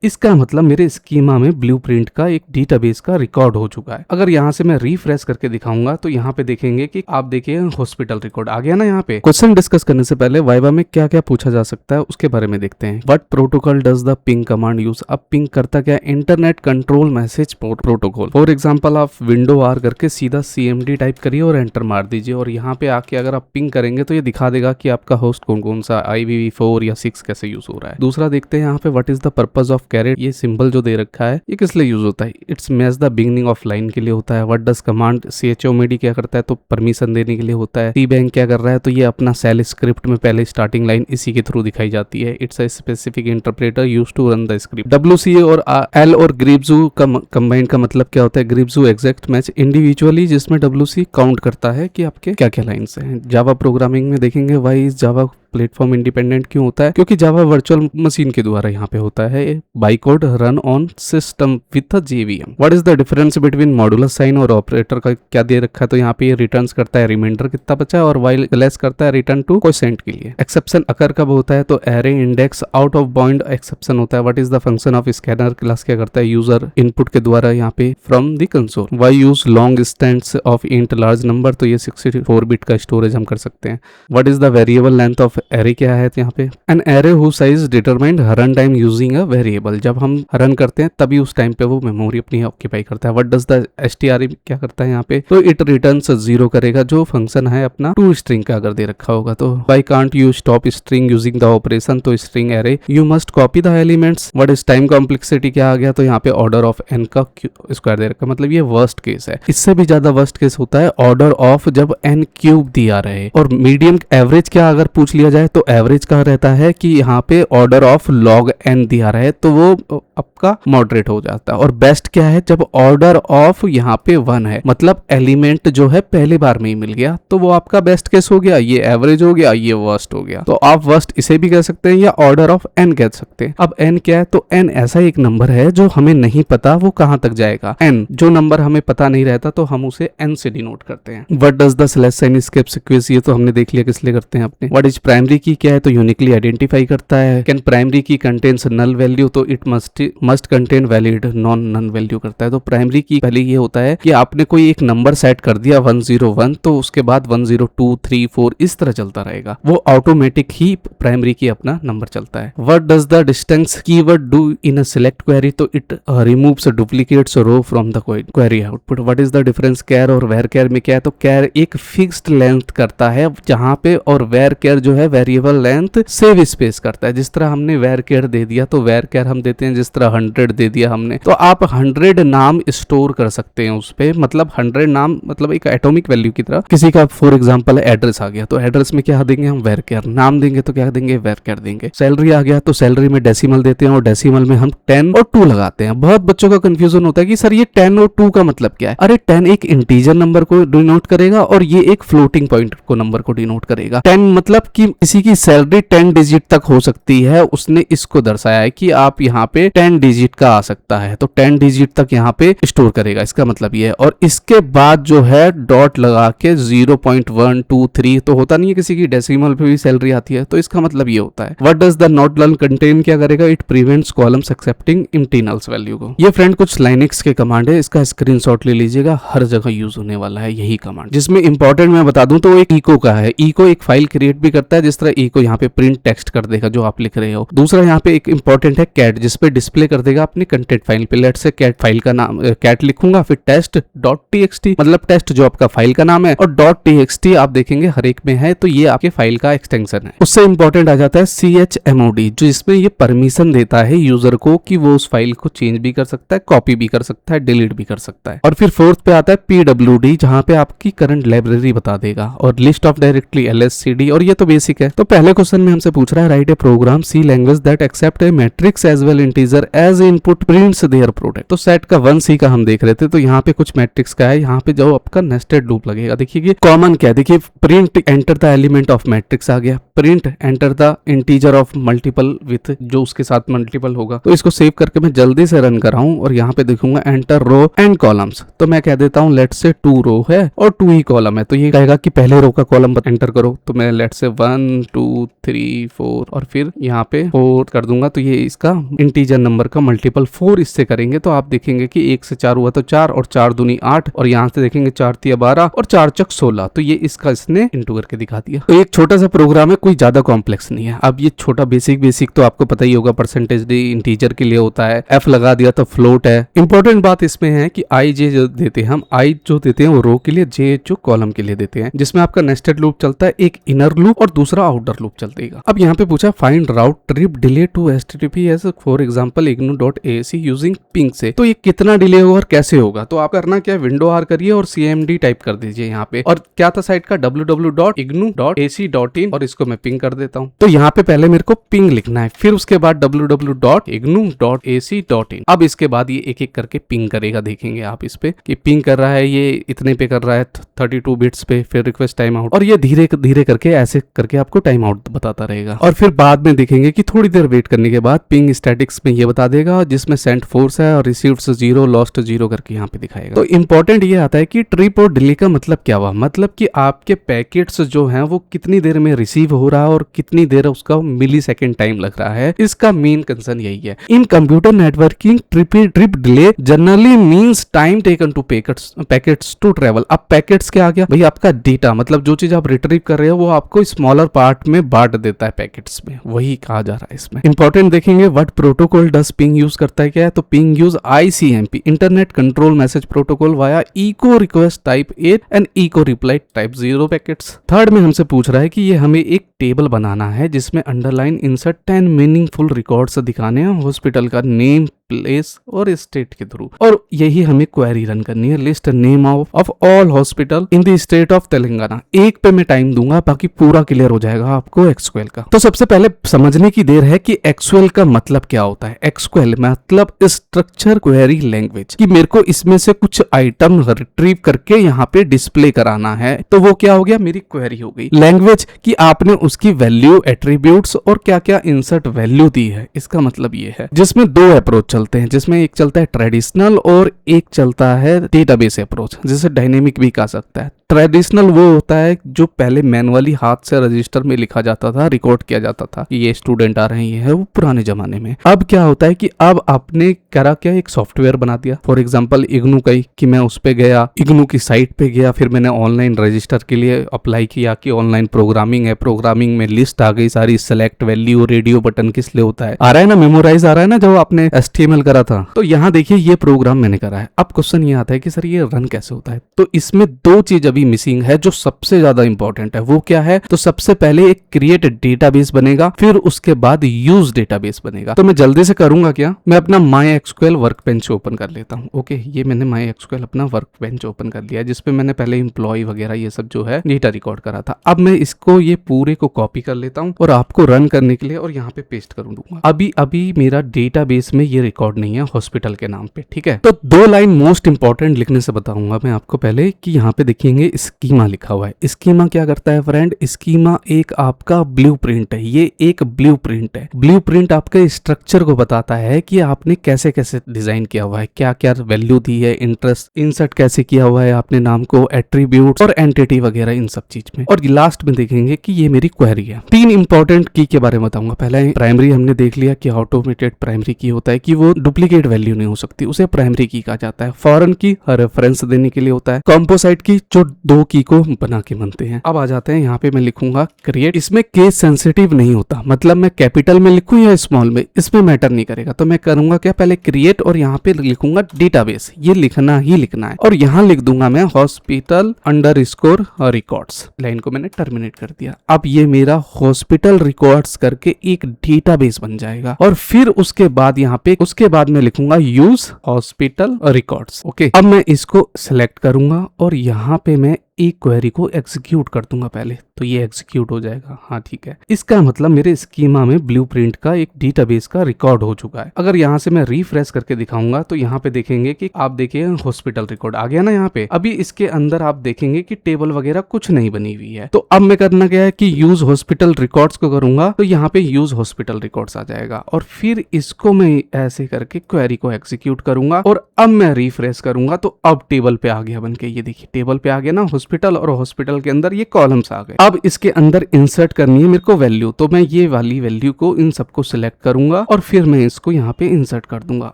इसका मतलब मेरे स्कीमा में ब्लूप्रिंट का एक डेटाबेस का रिकॉर्ड हो चुका है। अगर यहाँ से मैं रिफ्रेश करके दिखाऊंगा तो यहाँ पे देखेंगे कि आप देखिए हॉस्पिटल रिकॉर्ड आ गया ना। यहाँ पे क्वेश्चन डिस्कस करने से पहले वाइवा में क्या क्या पूछा जा सकता है उसके बारे में देखते हैं। What protocol does the ping command use. अब पिंग करता क्या, internet control message protocol. For example आप विंडो आर करके सीधा CMD टाइप करिए और एंटर मार दीजिए और यहाँ पे आके अगर आप पिंग करेंगे तो ये दिखा देगा कि आपका होस्ट कौन कौन सा IPv4 या 6 कैसे यूज हो रहा है। दूसरा देखते हैं यहाँ पे what is the purpose of caret. ये सिंबल जो दे रखा है ये किस लिए यूज होता है, it's match the beginning of line के लिए होता है। व्हाट डज कमांड, chomd क्या करता है तो परमिशन देने के लिए होता है। cbank क्या कर रहा है तो ये अपना सेल स्क्रिप्ट में पहले स्टार्टिंग लाइन इसी के थ्रू दिखाई जाती है। It's a specific interpreter used to run the script. WCA और L और ग्रिप्जू का कंबाइन का मतलब क्या होता है, ग्रिप्जू एग्जैक्ट मैच इंडिविजुअली, जिसमें WC काउंट करता है कि आपके क्या क्या लाइन्स हैं। जावा प्रोग्रामिंग में देखेंगे why is Java platform independent क्यों होता है, क्योंकि जावा वर्चुअल मशीन के द्वारा यहाँ पे होता है। Byte code run on system with a JVM। What is the difference between modulus sign और ऑपरेटर का क्या दे रखा है तो यहाँ पे ये रिटर्न्स करता है रिमाइंडर कितना बचा है और वाइल लेस करता है रिटर्न टू क्वोशेंट के लिए। एक्सेप्शन अकर कब होता है तो array index out of bound exception होता है। What is the function of scanner class क्या करता है, यूजर इनपुट के द्वारा यहाँ पे from the console. Why use long stands of int large number तो ये 64 बिट का स्टोरेज हम कर सकते हैं। What is the variable length of array क्या है यहाँ पे, an array who size determined run time using a variable. जब हम रन करते हैं तभी उस टाइम पे वो मेमोरी अपनी ऑक्यूपाई करता है। व्हाट डज द STR क्या करता है यहाँ पे तो इट रिटर्न्स 0 करेगा जो फंक्शन है अपना टू स्ट्रिंग का अगर दे रखा होगा तो। Why can't you stop string using the operation तो string array you must copy the elements. What is time complexity क्या आ गया तो यहाँ पे ऑर्डर ऑफ n का स्क्वायर दे रखा, मतलब ये वर्स्ट केस है। इससे भी ज्यादा वर्स्ट केस होता है ऑर्डर ऑफ जब n क्यूब दिया रहे। और मीडियम एवरेज क्या अगर पूछ लिया जाए तो एवरेज का रहता है कि यहाँ पे ऑर्डर ऑफ log n दिया रहे तो वो आपका मॉडरेट हो जाता है। और बेस्ट क्या है जब ऑर्डर ऑफ यहाँ पे 1 है, मतलब एलिमेंट जो है पहली बार में ही मिल गया तो वो आपका बेस्ट केस हो गया, ये एवरेज हो गया, ये वर्स्ट हो गया। तो आप वर्स्ट इसे भी कह सकते हैं या ऑर्डर ऑफ n कह सकते हैं। अब n क्या है तो n ऐसा एक नंबर है जो हमें नहीं पता वो कहां तक जाएगा। n जो नंबर हमें पता नहीं रहता तो हम उसे n से डिनोट करते हैं। What does the slash sign escape sequence, ये तो हमने देख लिया किस लिए करते हैं अपने। व्हाट इज प्राइमरी की क्या है तो यूनिकली आइडेंटिफाई करता है। कैन प्राइमरी की कंटेन्स नल वैल्यू तो it must contain valid non value करता है। तो प्राइमरी की पहले ये होता है कि आपने कोई एक नंबर सेट कर दिया 101 तो उसके बाद 102 3 4 इस तरह चलता रहेगा, वो ऑटोमेटिक ही प्राइमरी की अपना नंबर चलता है। What does the distance keyword do in a select query तो it removes duplicates row from the query output. What is the difference care और वेर कैर में क्या है तो कैर एक फिक्स्ड लेंथ करता है जहां पे, और वेर कैर जो है वेरिएबल लेंथ सेव स्पेस करता है। जिस तरह हमने वेर कैर दे दिया तो वेर कैर हम देते हैं, जिस तरह 100 दे दिया हमने तो आप 100 नाम स्टोर कर सकते हैं उस पे, मतलब 100 नाम मतलब एक एटॉमिक वैल्यू की तरह। किसी का फॉर एग्जांपल एड्रेस आ गया तो एड्रेस में क्या देंगे हम वेर कैर, नाम देंगे तो क्या देंगे वेर कैर देंगे। सैलरी आ गया तो सैलरी में डेसिमल देते हैं और डेसिमल में हम 10 और 2 लगाते हैं। बहुत बच्चों का कंफ्यूजन होता है कि सर ये 10 और 2 का मतलब क्या है। अरे 10 एक इंटीजर नंबर को डिनोट करेगा और ये एक फ्लोटिंग पॉइंट को नंबर को डिनोट करेगा। 10 मतलब कि किसी की सैलरी 10 डिजिट तक हो सकती है, उसने इसको दर्शाया है कि आप यहाँ पे 10 डिजिट का आ सकता है तो 10 डिजिट तक यहाँ पे स्टोर करेगा, इसका मतलब ये है। और इसके बाद जो है डॉट लगा के 0.123 तो होता नहीं है, किसी की डेसिमल पे भी सैलरी आती है तो इसका मतलब ये होता है। व्हाट डज द नॉट लर्न कंटेन क्या करेगा, it prevents columns accepting internals value को। ये फ्रेंड कुछ लाइनिक्स के कमांड है, इसका स्क्रीनशॉट ले लीजिएगा, हर जगह यूज होने वाला है यही कमांड। जिसमें इंपॉर्टेंट मैं बता दूं तो एक इको का है। इको एक फाइल क्रिएट भी करता है, जिस तरह इको यहाँ पे प्रिंट टेक्स्ट कर देगा जो आप लिख रहे हो। दूसरा यहाँ पे एक इंपॉर्टेंट है कैट, जिसपे डिस्प्ले कर देगा अपनी कंटेंट फाइल पे। लेट से कैट फाइल का नाम कैट लिखूंगा, फिर test.txt मतलब टेस्ट जो आपका फाइल का नाम है, और .txt आप देखेंगे हर एक में है तो ये आपके फाइल का एक्सटेंशन है। उससे इंपॉर्टेंट आ जाता है chmod, जो इसमें ये परमिशन देता है यूजर को कि वो उस फाइल को चेंज भी कर सकता है, कॉपी भी कर सकता है, डिलीट भी कर सकता है। और फिर फोर्थ पे आता है pwd, जहां पे आपकी करंट लाइब्रेरी बता देगा, और लिस्ट ऑफ डायरेक्टली lscd, और ये तो बेसिक है। तो पहले क्वेश्चन में हमसे पूछ रहा है write a program C language that accept a matrix as well integer as input prints their product. तो सेट का 1C का हम देख रहे थे, तो यहाँ पे कुछ मैट्रिक्स का है, यहाँ पे जो आपका नेस्टेड लूप लगेगा। देखिए कि कॉमन क्या है, देखिए print enter the element of matrix आ गया, print enter the integer of multiple with जो उसके साथ मल्टीपल होगा। तो इसको सेव करके मैं जल्दी से रन कराऊं और यहाँ पे देखूंगा एंटर रो एंड कॉलम्स, तो मैं कह देता हूँ लेट से 2 रो है और 2 ही कॉलम है, तो ये कहेगा कि पहले रो का कॉलम एंटर करो, तो मैं लेट से 1 1 2 3 4 और फिर यहाँ पे 4 कर दूंगा तो ये इसका इंटीजर नंबर का मल्टीपल 4 इससे करेंगे तो आप देखेंगे कि 1 से 4 हुआ तो 4 और 4 दूनी 8 और यहाँ से देखेंगे 4 तिया 12 और 4 चक 16 तो ये इसका इसने इंटू करके दिखा दिया। तो एक छोटा सा प्रोग्राम है, कोई ज्यादा कॉम्प्लेक्स नहीं है। अब ये छोटा बेसिक तो आपको पता ही होगा, परसेंटेज डी इंटीजर के लिए होता है, एफ लगा दिया तो फ्लोट है। इंपॉर्टेंट बात इसमें है कि आई जे जो देते हैं हम, आई जो देते हैं वो रो के लिए, जे जो कॉलम के लिए देते हैं, जिसमें आपका नेस्टेड लूप चलता है, एक इनर लूप और दूसरा आउटर लूप चलतेगा। अब यहाँ पे पूछा find round trip delay to HTTPS for example ignu.ac using ping से, तो ये कितना डिले होगा और कैसे होगा। तो आप करना क्या, विंडो आर करिए और CMD टाइप कर दीजिए यहाँ पे, और क्या था साइट का www.ignu.ac.in और इसको मैं पिंग कर देता हूँ। तो यहाँ पे पहले मेरे को पिंग लिखना है, फिर उसके बाद www.ignu.ac.in। अब इसके बाद ये एक एक करके पिंग करेगा, देखेंगे आप इस पे कि पिंग कर रहा है, ये इतने पे कर रहा है 32 बिट्स पे, फिर रिक्वेस्ट टाइम आउट, और ये धीरे धीरे करके ऐसे करके आपको टाइम आउट बताता रहेगा। और फिर बाद में देखेंगे कि थोड़ी देर वेट करने के बाद पिंग स्टैटिक्स में ये बता देगा, जिसमें सेंट फोर्स है और रिसीव्ड 0 लॉस्ट 0 करके यहाँ पे दिखाएगा। तो इंपॉर्टेंट ये आता है कि ट्रिप और डिले का मतलब क्या हुआ, मतलब कि आपके पैकेट्स जो हैं वो कितनी देर में रिसीव हो रहा है और कितनी देर उसका मिली सेकेंड टाइम लग रहा है। इसका मेन कंसर्न यही है। In computer networking trip delay generally means time taken to packets to travel. अब पैकेट्स क्या आ गया भाई, आपका डेटा, मतलब जो चीज आप रिट्रीव कर रहे हो वो आपको स्मॉलर पार्ट में बांट देता है पैकेट्स में, वही कहा जा रहा है इसमें। इंपॉर्टेंट देखेंगे what protocol does ping use करता है, क्या है, तो ping use ICMP internet control message protocol via echo request type 8 and echo reply type 0 packets. Third में हमसे पूछ रहा है कि ये हमें एक टेबल बनाना है जिसमें अंडरलाइन इंसर्ट 10 मीनिंगफुल रिकॉर्ड्स दिखाने हैं हॉस्पिटल का नेम, प्लेस और स्टेट के थ्रू, और यही हमें क्वेरी रन करनी है, list name of all hospital in the state of Telangana. एक पे मैं टाइम दूंगा, बाकी पूरा क्लियर हो जाएगा आपको एक्सक्यूएल का। तो सबसे पहले समझने की देर है कि एक्सक्यूएल का मतलब क्या होता है। एक्सक्यूएल मतलब स्ट्रक्चर क्वेरी लैंग्वेज, कि मेरे को इसमें से कुछ आइटम रिट्रीव करके यहाँ पे डिस्प्ले कराना है, तो वो क्या हो गया, मेरी क्वेरी हो गई। लैंग्वेज कि आपने उसकी वैल्यू, एट्रीब्यूट्स और क्या क्या इंसर्ट वैल्यू दी है, इसका मतलब ये है। जिसमें दो अप्रोच चलते हैं, जिसमें एक चलता है ट्रेडिशनल और एक चलता है डेटाबेस अप्रोच, जिसे डायनेमिक भी कहा सकता है। ट्रेडिशनल वो होता है जो पहले मैनुअली हाथ से रजिस्टर में लिखा जाता था, रिकॉर्ड किया जाता था कि ये स्टूडेंट आ रहे हैं, वो पुराने जमाने में। अब क्या होता है कि अब आपने करा क्या, एक सॉफ्टवेयर बना दिया, फॉर एग्जांपल इग्नू का ही, कि मैं उस पे गया, इग्नू की साइट पे गया, फिर मैंने ऑनलाइन रजिस्टर के लिए अप्लाई किया कि ऑनलाइन प्रोग्रामिंग है, प्रोग्रामिंग में लिस्ट आ गई सारी, सेलेक्ट वैल्यू, रेडियो बटन किस लिए होता है, आ रहा है ना, मेमोराइज आ रहा है ना, जब आपने HTML करा था। तो यहाँ देखिए ये प्रोग्राम मैंने करा है। अब क्वेश्चन ये आता है कि सर ये रन कैसे होता है। तो इसमें दो चीज अभी मिसिंग है जो सबसे ज्यादा इंपॉर्टेंट है। वो क्या है, तो सबसे पहले एक क्रिएट डेटाबेस बनेगा, फिर उसके बाद यूज डेटाबेस बनेगा। तो मैं जल्दी से करूंगा क्या, मैं अपना MySQL वर्कबेंच ओपन कर लेता हूं। ओके, ये मैंने MySQL अपना वर्कबेंच ओपन कर लिया, जिसपे मैंने पहले एम्प्लॉय वगैरह ये सब जो है डेटा रिकॉर्ड करा था। अब मैं इसको ये पूरे को कॉपी कर लेता हूं और आपको रन करने के लिए और यहाँ पे पेस्ट कर दूंगा। अभी मेरा डेटाबेस में ये रिकॉर्ड नहीं है हॉस्पिटल के नाम पे, ठीक है। तो दो लाइन मोस्ट इंपॉर्टेंट लिखने से बताऊंगा मैं आपको पहले, कि यहाँ पे देखेंगे स्कीमा लिखा हुआ है। स्कीमा क्या करता है फ्रेंड, स्कीमा एक आपका ब्लूप्रिंट है। ये एक ब्लूप्रिंट है। ब्लूप्रिंट आपके स्ट्रक्चर को बताता है कि आपने कैसे कैसे डिजाइन किया हुआ है, क्या क्या वैल्यू दी है, इंटरेस्ट इंसर्ट कैसे किया हुआ है आपने नाम को, एट्रीब्यूट्स और एंटिटी वगैरह, इन सब चीज में। और लास्ट में देखेंगे कि ये मेरी क्वेरी है। तीन इंपॉर्टेंट की के बारे में बताऊंगा। पहला प्राइमरी हमने देख लिया कि ऑटोमेटेड प्राइमरी की होता है कि वो डुप्लीकेट वैल्यू नहीं हो सकती, उसे प्राइमरी की कहा जाता है। फॉरेन की रेफरेंस देने के लिए होता है। कॉम्पोसाइट की जो दो की को बना के बनते हैं। अब आ जाते हैं यहाँ पे मैं लिखूंगा क्रिएट। इसमें केस सेंसिटिव नहीं होता, मतलब मैं कैपिटल में लिखूं या स्मॉल में, इसमें मैटर नहीं करेगा। तो मैं करूंगा क्या, पहले क्रिएट और यहाँ पे लिखूंगा डेटाबेस, ये लिखना ही लिखना है। और यहाँ लिख दूंगा मैं हॉस्पिटल अंडरस्कोर रिकॉर्ड्स। लाइन को मैंने टर्मिनेट कर दिया। अब ये मेरा हॉस्पिटल रिकॉर्ड्स करके एक डेटाबेस बन जाएगा। और फिर उसके बाद यहाँ पे उसके बाद मैं लिखूंगा यूज हॉस्पिटल रिकॉर्ड्स। ओके, अब मैं इसको सिलेक्ट करूंगा और यहाँ पे मैं एक क्वेरी को एग्जीक्यूट कर दूंगा पहले, तो ये एग्जीक्यूट हो जाएगा। हाँ ठीक है, इसका मतलब मेरे स्कीमा में ब्लूप्रिंट का एक डेटाबेस का रिकॉर्ड हो चुका है। अगर यहाँ से मैं रिफ्रेश करके दिखाऊंगा तो यहाँ पे देखेंगे कि आप देखिए हॉस्पिटल रिकॉर्ड आ गया ना यहाँ पे। अभी इसके अंदर आप देखेंगे कि टेबल वगैरह कुछ नहीं बनी हुई है। तो अब मैं करना क्या है कि यूज हॉस्पिटल रिकॉर्ड्स को करूंगा, तो यहाँ पे यूज हॉस्पिटल रिकॉर्ड्स आ जाएगा। और फिर इसको मैं ऐसे करके क्वेरी को एग्जीक्यूट करूंगा और अब मैं रिफ्रेश करूंगा तो अब टेबल पे आ गया बन के। ये देखिए टेबल पे आ गया ना, हॉस्पिटल और हॉस्पिटल के अंदर ये कॉलम्स आ गए। अब इसके अंदर इंसर्ट करनी है मेरे को वैल्यू, तो मैं ये वाली वैल्यू को इन सबको सिलेक्ट करूंगा और फिर मैं इसको यहाँ पे इंसर्ट कर दूंगा।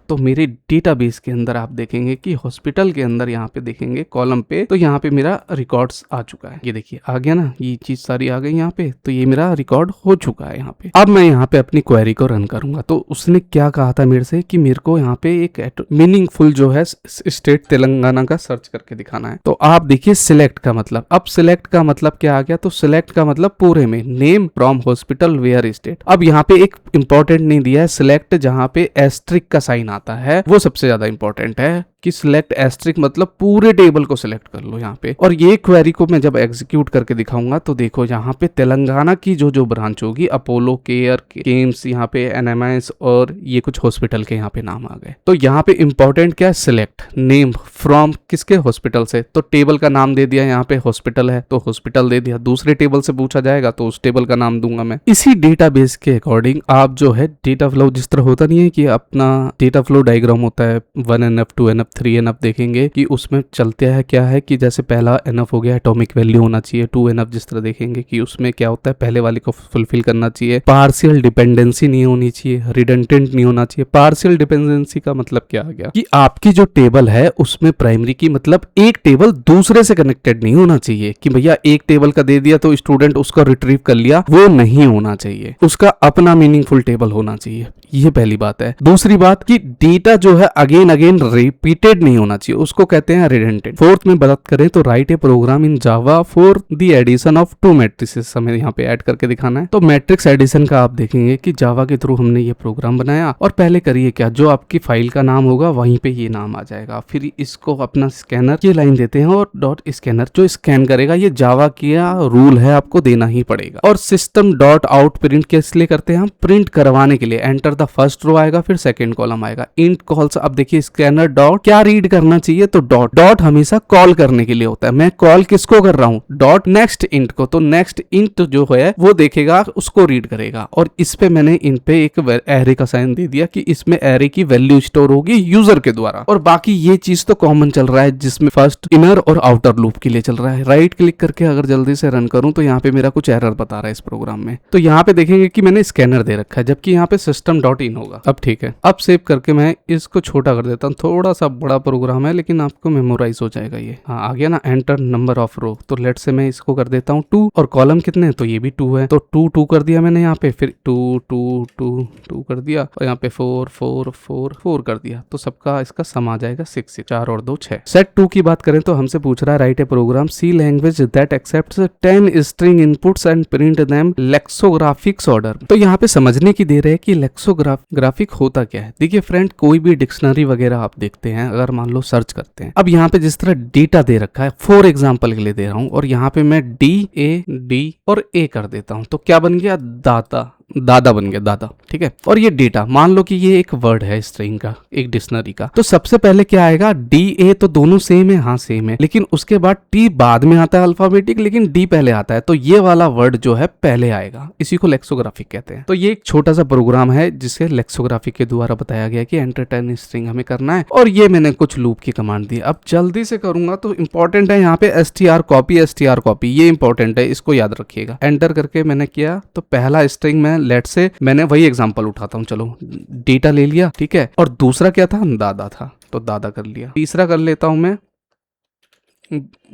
तो मेरे डेटाबेस के अंदर आप देखेंगे कि हॉस्पिटल के अंदर यहाँ पे देखेंगे कॉलम पे, तो यहाँ पे मेरा रिकॉर्ड्स आ चुका है। ये देखिए आ गया ना, ये चीज सारी आ गई यहाँ पे, तो ये मेरा रिकॉर्ड हो चुका है यहाँ पे। अब मैं यहाँ पे अपनी क्वेरी को रन करूंगा। तो उसने क्या कहा था मेरे से कि मेरे को यहाँ पे एक मीनिंगफुल जो है स्टेट तेलंगाना का सर्च करके दिखाना है। तो आप देखिए सिलेक्ट का मतलब, अब सिलेक्ट का मतलब क्या आ गया, तो सिलेक्ट का मतलब पूरे में name from hospital where state. अब यहाँ पे एक इंपॉर्टेंट नहीं दिया है सिलेक्ट, जहाँ पे एस्ट्रिक का साइन आता है वो सबसे ज्यादा इंपॉर्टेंट है कि सिलेक्ट एस्ट्रिक मतलब पूरे टेबल को सिलेक्ट कर लो यहाँ पे। और ये क्वेरी को मैं जब एग्जीक्यूट करके दिखाऊंगा तो देखो यहाँ पे तेलंगाना की जो ब्रांच होगी, अपोलो केयर, केम्स, यहाँ पे एनएमएस और ये कुछ हॉस्पिटल के यहाँ पे नाम आ गए। तो यहाँ पे इंपॉर्टेंट क्या है, सिलेक्ट नेम फ्रॉम किसके हॉस्पिटल से, तो टेबल का नाम दे दिया, यहाँ पे हॉस्पिटल है तो हॉस्पिटल दे दिया। दूसरे टेबल से पूछा जाएगा तो उस टेबल का नाम दूंगा मैं। इसी डेटाबेस के अकॉर्डिंग आप जो है डेटा फ्लो, जिस तरह होता नहीं है कि अपना डेटा फ्लो डायग्राम होता है 1NF 2NF 3NF, देखेंगे कि उसमें चलते है क्या है कि जैसे पहला NF हो गया एटॉमिक वैल्यू होना चाहिए, 2NF जिस तरह देखेंगे कि उसमें क्या होता है पहले वाले को फुलफिल करना चाहिए, पार्शियल डिपेंडेंसी नहीं होनी चाहिए, रिडंडेंट नहीं होना चाहिए। पार्शियल डिपेंडेंसी का मतलब क्या आ गया कि आपकी जो टेबल है उसमें प्राइमरी की मतलब एक टेबल दूसरे से कनेक्टेड नहीं होना चाहिए कि भैया एक टेबल का दे दिया तो स्टूडेंट उसको रिट्रीव कर लिया, वो नहीं होना चाहिए, उसका अपना मीनिंगफुल टेबल होना चाहिए। ये पहली बात है। दूसरी बात कि डेटा जो है अगेन अगेन रिपीटेड नहीं होना चाहिए, उसको कहते हैं रिडंडेंट। फोर्थ में बात करें तो write a program in Java for the addition of two matrices, हमें यहाँ पे ऐड करके दिखाना है। तो मैट्रिक्स एडिशन का आप देखेंगे कि जावा के थ्रू हमने ये प्रोग्राम बनाया और पहले करिए क्या, जो आपकी फाइल का नाम होगा वहीं पे ये नाम आ जाएगा, फिर इसको अपना स्कैनर ये लाइन देते हैं और डॉट स्कैनर जो स्कैन करेगा, ये जावा का रूल है, आपको देना ही पड़ेगा। और सिस्टम डॉट आउट प्रिंट किस लिए करते हैं हम, प्रिंट करवाने के लिए। एंटर द फर्स्ट रो आएगा फिर सेकंड कॉलम आएगा। इंट कॉल्स, अब देखिए स्कैनर डॉट क्या रीड करना चाहिए, तो डॉट, डॉट हमेशा कॉल करने के लिए होता है। मैं कॉल किसको कर रहा हूँ, डॉट नेक्स्ट इंट को, तो नेक्स्ट इंट जो है वो देखेगा उसको रीड करेगा। और इस पे मैंने इन पे एक एरे का साइन दे दिया कि इसमें एरे की वैल्यू स्टोर होगी यूजर के द्वारा। और बाकी ये चीज तो कॉमन चल रहा है जिसमें फर्स्ट इनर और आउटर लूप के लिए चल रहा है। राइट क्लिक करके अगर जल्दी से रन करूं तो यहाँ पे मेरा कुछ एरर बता रहा है इस प्रोग्राम में। तो यहाँ पे देखेंगे कि मैंने स्कैनर दे रखा है जबकि यहाँ पे सिस्टम डॉट इन होगा। अब ठीक है, अब सेव करके मैं इसको छोटा कर देता हूँ, थोड़ा सा बड़ा प्रोग्राम है लेकिन आपको मेमोराइज हो जाएगा ये। हाँ आ गया ना, एंटर नंबर ऑफ रो, तो लेट से मैं इसको कर देता हूँ 2 और कॉलम कितने, तो ये भी 2 है, तो 2 कर दिया मैंने यहाँ पे, फिर 2 कर दिया और यहाँ पे 4 कर दिया, तो सबका इसका सम आ जाएगा 6, 4 और 2 6। सेट 2 की बात करें तो हमसे पूछ रहा है write a program C language that accepts 10 string inputs and print them lexicographics order. तो यहाँ पे समझने की दे रहे हैं कि लेक्सोग्राफिक होता क्या है। देखिए फ्रेंड, कोई भी डिक्शनरी वगैरह आप देखते हैं, अगर मान लो सर्च करते हैं, अब यहाँ पे जिस तरह डेटा दे रखा है, फॉर एग्जांपल के लिए दे रहा हूँ, और यहाँ पे मैं D और A कर देता हूँ, तो क्या बन गया, दादा बन गया, दादा। ठीक है, और ये डेटा मान लो कि ये एक वर्ड है स्ट्रिंग का, एक डिक्शनरी का, तो सबसे पहले क्या आएगा, DA, तो दोनों सेम है, हाँ सेम है, लेकिन उसके बाद T बाद में आता है अल्फाबेटिक, लेकिन D पहले आता है, तो ये वाला वर्ड जो है पहले आएगा, इसी को लेक्सोग्राफिक कहते हैं। तो ये एक छोटा सा प्रोग्राम है जिसे लेक्सोग्राफिक के द्वारा बताया गया कि एंटर 10 स्ट्रिंग हमें करना है, और ये मैंने कुछ लूप की कमांड दी। अब जल्दी से करूंगा तो इंपॉर्टेंट है यहाँ पे str कॉपी, ये इंपॉर्टेंट है, इसको याद रखिएगा। एंटर करके मैंने किया तो पहला स्ट्रिंग में लेट से मैंने वही एग्जांपल उठाता हूं, चलो डेटा ले लिया, ठीक है, और दूसरा क्या था, दादा था, तो दादा कर लिया। तीसरा कर लेता हूं मैं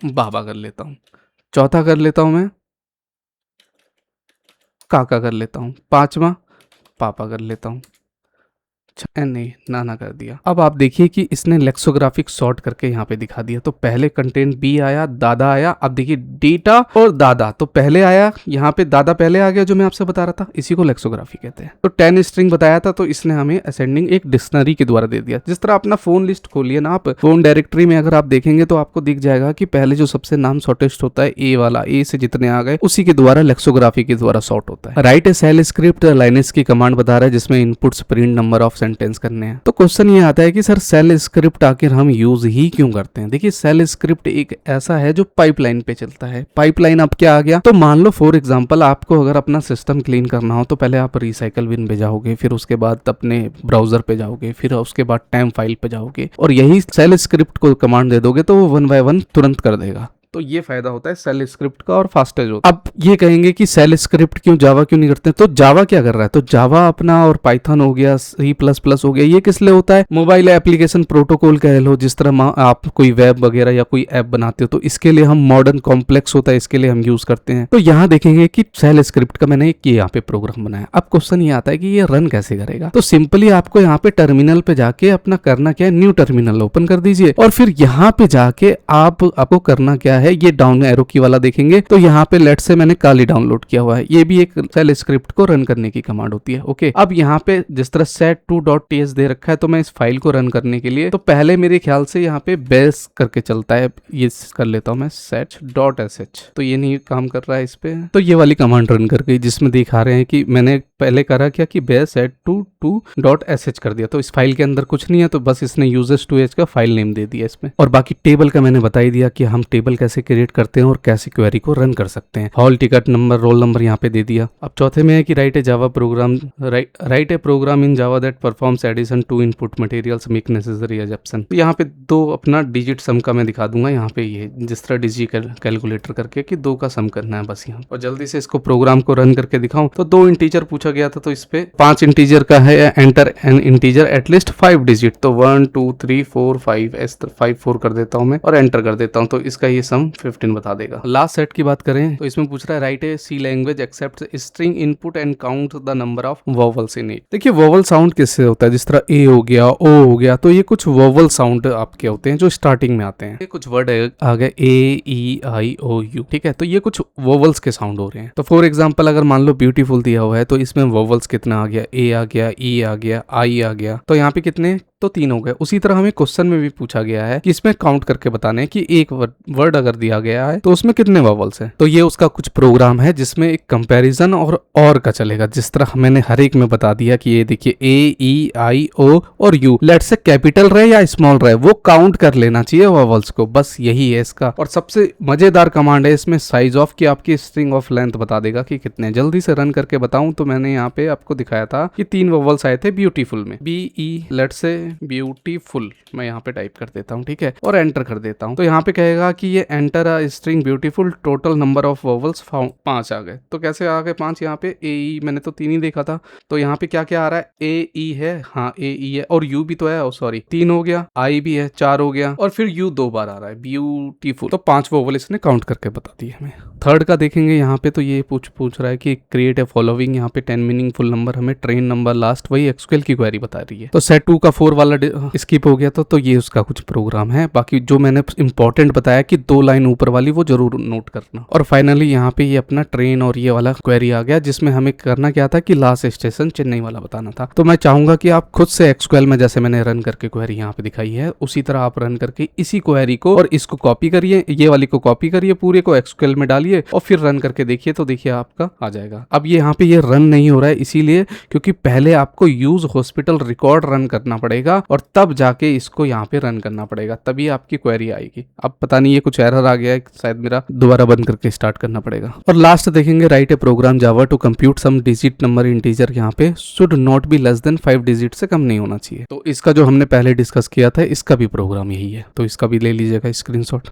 बाबा, कर लेता हूं। चौथा कर लेता हूं मैं काका, कर लेता हूं। पांचवा पापा कर लेता हूं। नहीं, नाना कर दिया। अब आप देखिए कि इसने लेक्सोग्राफिक सॉर्ट करके यहाँ पे दिखा दिया। तो पहले कंटेंट बी आया, दादा आया। अब देखिए डेटा और दादा, तो पहले आया, यहाँ पे दादा पहले आ गया जो मैं आपसे बता रहा था, इसी को लेक्सोग्राफी कहते हैं। तो 10 स्ट्रिंग बताया था, तो इसने हमें असेंडिंग एक डिक्शनरी के द्वारा दे दिया। जिस तरह अपना फोन लिस्ट खोलिए ना आप, फोन डायरेक्टरी में अगर आप देखेंगे तो आपको दिख जाएगा कि पहले जो सबसे नाम शॉर्टेस्ट होता है ए वाला, ए से जितने आ गए उसी के द्वारा लेक्सोग्राफी के द्वारा सॉर्ट होता है। राइट ए सेल स्क्रिप्ट लाइनेस की कमांड बता रहा है जिसमें inputs print number of sentence करने हैं। तो क्वेश्चन ये आता है कि सर सेल स्क्रिप्ट आखिर हम यूज ही क्यों करते हैं। देखिए सेल स्क्रिप्ट एक ऐसा है जो पाइपलाइन पे चलता है। पाइपलाइन अब क्या आ गया, तो मान लो फॉर एग्जांपल आपको अगर अपना सिस्टम क्लीन करना हो तो पहले आप रिसाइकल बिन पे जाओगे, फिर उसके बाद अपने ब्राउजर पे जाओगे, फिर उसके बाद टाइम फाइल पे जाओगे, और यही सेल स्क्रिप्ट को कमांड दे दोगे तो वो 1 बाय 1 तुरंत कर देगा। तो ये फायदा होता है सेल स्क्रिप्ट का और फास्टेज होता है। अब ये कहेंगे कि सेल स्क्रिप्ट क्यों जावा क्यों नहीं करते, तो जावा क्या कर रहा है, तो जावा अपना और पाइथन हो गया, C++ हो गया, ये किस लिए होता है, मोबाइल एप्लीकेशन प्रोटोकॉल कह लो, जिस तरह आप कोई वेब वगैरह या कोई ऐप बनाते हो तो इसके लिए हम मॉडर्न कॉम्प्लेक्स होता है, इसके लिए हम यूज करते हैं। तो यहाँ देखेंगे कि सेल स्क्रिप्ट का मैंने एक यहाँ पे प्रोग्राम बनाया। अब क्वेश्चन ये आता है कि ये रन कैसे करेगा, तो सिंपली आपको यहाँ पे टर्मिनल पे जाके अपना करना क्या है, न्यू टर्मिनल ओपन कर दीजिए और फिर यहाँ पे जाके आपको करना क्या है, ये डाउन एरो की वाला देखेंगे तो यहाँ पे लेट से मैंने काली डाउनलोड किया हुआ है, ये भी एक सेल स्क्रिप्ट को रन करने की कमांड होती है। ओके, अब यहाँ पे जिस तरह set2.ts दे रखा है, तो मैं इस फाइल को रन करने के लिए तो पहले मेरे ख्याल से यहाँ पे बेस करके चलता है, ये कर लेता हूँ मैं set.sh, तो ये नहीं काम कर रहा है इस पे, तो ये वाली कमांड रन कर गई जिसमें दिखा रहे हैं कि मैंने पहले करा क्या कि बेस set2.sh कर दिया, तो इस फाइल के अंदर कुछ नहीं है, तो बस इसने users2h का फाइल नेम दे दिया इसमें। और बाकी टेबल का मैंने बता ही दिया कि हम टेबल कैसे क्रिएट करते हैं और कैसे क्वेरी को रन कर सकते हैं। Hall ticket number roll number यहाँ पे दे दिया। अब चौथे में है कि write a program in Java that performs addition two input materials make necessary assumption. तो यहाँ पे दो अपना डिजिट सम का मैं दिखा दूंगा, यहाँ पे ये जिस तरह डिजी कैलकुलेटर करके कि 2 का सम करना है बस यहाँ। और जल्दी से इसको प्रोग्राम को रन करके दिखाऊं तो 2 इंटीजर पूछा गया था, तो इस पे 5 इंटीजर का है, enter N integer at least 5 digit, तो 1 2 3 4 5 ऐसे 5 4 कर देता हूं मैं और एंटर कर देता हूं, तो इसका ये सम 15 बता देगा। लास्ट सेट की बात करें तो इसमें पूछ रहा है write a C language accept string input and count the number of vowels in it. देखिए वोवल साउंड किससे होता है, जिस तरह ए हो गया, ओ हो गया, तो ये कुछ वोवल साउंड आपके होते हैं जो स्टार्टिंग में आते हैं। ये कुछ वर्ड आ गए ए ई आई ओ यू, ठीक है, तो ये कुछ वोवल्स के साउंड हो रहे हैं। तो फॉर एग्जांपल अगर मान लो ब्यूटीफुल दिया हुआ है तो इसमें वोवल्स कितना आ गया, ए आ गया, ई आ गया, आई आ गया, तो यहाँ पे कितने, तो 3 हो गए। उसी तरह हमें क्वेश्चन में भी पूछा गया है कि इसमें काउंट करके बताने हैं कि एक वर्ड अगर दिया गया है तो उसमें कितने वोवल्स हैं। तो ये उसका कुछ प्रोग्राम है जिसमें एक कंपैरिजन और का चलेगा, जिस तरह मैंने हर एक में बता दिया कि ये देखिए ए ई आई ओ और यू, लेट से कैपिटल रहे या स्मॉल रहे वो काउंट कर लेना चाहिए वोवल्स को, बस यही है इसका। और सबसे मजेदार कमांड है इसमें साइज ऑफ, की आपकी स्ट्रिंग ऑफ लेंथ बता देगा कि कितने। जल्दी से रन करके बताऊं तो मैंने यहाँ पे आपको दिखाया था कि 3 वोवल्स आए थे ब्यूटीफुल में, बी ई, लेट से ब्यूटीफुल मैं यहाँ पे टाइप कर देता हूँ, ठीक है, और एंटर कर देता हूँ, तो यहाँ पे कहेगा कि ये enter a string beautiful total number of vowels 5 आ गए। तो कैसे आ गए 5, यहाँ पे ए ई मैंने तो 3 ही देखा था, तो यहाँ पे क्या क्या आ रहा है, ए ई है, हाँ ए ई है, और यू भी तो है, सॉरी 3 हो गया, आई भी है 4 हो गया, और फिर यू 2 बार आ रहा है, ब्यूटीफुल, तो 5 वोवल इसने काउंट करके बता दिए हमें। थर्ड का देखेंगे यहाँ पे, तो ये पूछ रहा है कि क्रिएट ए फॉलोइंग, यहाँ पे 10 मीनिंगफुल नंबर, हमें ट्रेन नंबर लास्ट, वही एसक्यूएल की क्वेरी बता रही है। तो सेट 2 का 4 वाला स्किप हो गया तो ये उसका कुछ प्रोग्राम है। बाकी जो मैंने इंपॉर्टेंट बताया कि 2 लाइन ऊपर वाली वो जरूर नोट करना। और फाइनली यहाँ पे ये अपना ट्रेन और ये वाला क्वेरी आ गया, जिसमें हमें करना क्या था कि लास्ट स्टेशन चेन्नई वाला बताना था। तो मैं चाहूंगा कि आप खुद से एसक्यूएल में, जैसे मैंने रन करके क्वेरी यहाँ पे दिखाई है, उसी तरह आप रन करके इसी क्वेरी को और इसको कॉपी करिए, ये वाली को कॉपी करिए, पूरे को एसक्यूएल में डालिए और फिर रन करके देखिए, तो देखिए आपका आ जाएगा। अब ये यहाँ पे ये रन नहीं हो रहा है इसीलिए क्योंकि पहले आपको यूज हॉस्पिटल रिकॉर्ड रन करना पड़ेगा और तब जाके इसको यहाँ पे रन करना पड़ेगा, तभी आपकी क्वेरी आएगी। अब पता नहीं ये कुछ एरर आ गया है, शायद मेरा दोबारा बंद करके स्टार्ट करना पड़ेगा। और लास्ट देखेंगे write a program Java to compute sum digit number integer, यहाँ पे should not be less than 5 digit से कम नहीं होना चाहिए। तो इसका जो हमने पहले डिस्कस किया था इसका भी प्रोग्राम यही है, तो इसका भी ले लीजिएगा स्क्रीनशॉट।